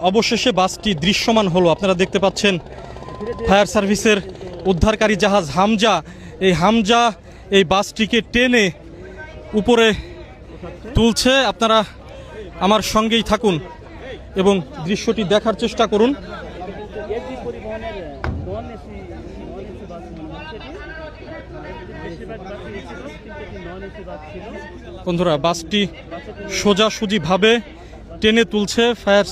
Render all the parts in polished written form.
অবশেষে বাসটি দৃশ্যমান হলো। আপনারা দেখতে পাচ্ছেন ফায়ার সার্ভিসের উদ্ধারকারী জাহাজ হামজা, এই হামজা এই বাসটিকে টেনে উপরে তুলছে। আপনারা আমার সঙ্গেই থাকুন এবং দৃশ্যটি দেখার চেষ্টা করুন। বন্ধুরা, বাসটি সোজাসুজিভাবে টেনে তুলছে ফায়ার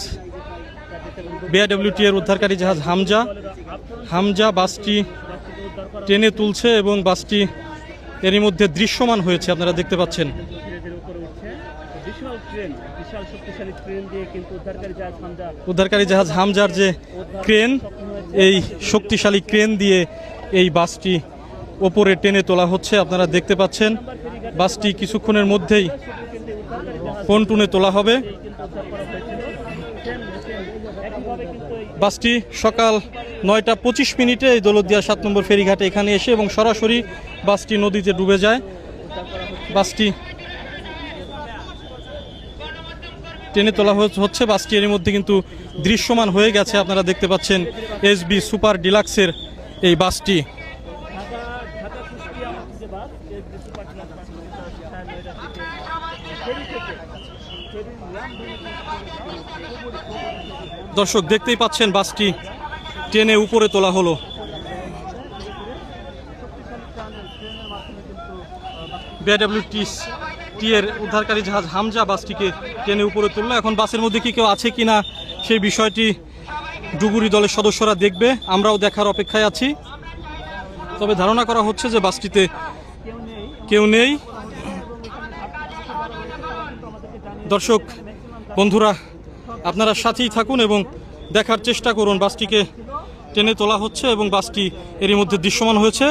বিআইডব্লিউটি এর উদ্ধারকারী জাহাজ হামজা বাসটি টেনে তুলছে এবং বাসটি এরই মধ্যে দৃশ্যমান হয়েছে। আপনারা দেখতে পাচ্ছেন উদ্ধারকারী জাহাজ হামজার যে ক্রেন, এই শক্তিশালী ক্রেন দিয়ে এই বাসটি ওপরে টেনে তোলা হচ্ছে। আপনারা দেখতে পাচ্ছেন বাসটি কিছুক্ষণের মধ্যেই পন্টুনে তোলা হবে। বাসটি সকাল 9টা 25 এই দৌলতদিয়া 7 নম্বর ফেরিঘাটে এখানে এসে এবং সরাসরি বাসটি নদীতে ডুবে যায়। বাসটি টেনে তোলা হচ্ছে। বাসটি এর মধ্যে কিন্তু দৃশ্যমান হয়ে গেছে। আপনারা দেখতে পাচ্ছেন এসবি সুপার ডিলাক্সের এই বাসটি। দর্শক দেখতেই পাচ্ছেন বাসটি টেনে উপরে তোলা হলো। বিআইডব্লিউটি এর উদ্ধারকারী জাহাজ হামজা বাসটিকে টেনে উপরে তুললো। এখন বাসের মধ্যে কি কেউ আছে কিনা সেই বিষয়টি ডুবুরি দলের সদস্যরা দেখবে, আমরাও দেখার অপেক্ষায় আছি। তবে ধারণা করা হচ্ছে যে বাসটিতে কেউ নেই। দর্শক বন্ধুরা, আপনারা সাথেই থাকুন এবং দেখার চেষ্টা করুন। বাসটিকে টেনে তোলা হচ্ছে এবং বাসটি এরই মধ্যে দৃশ্যমান হয়েছে।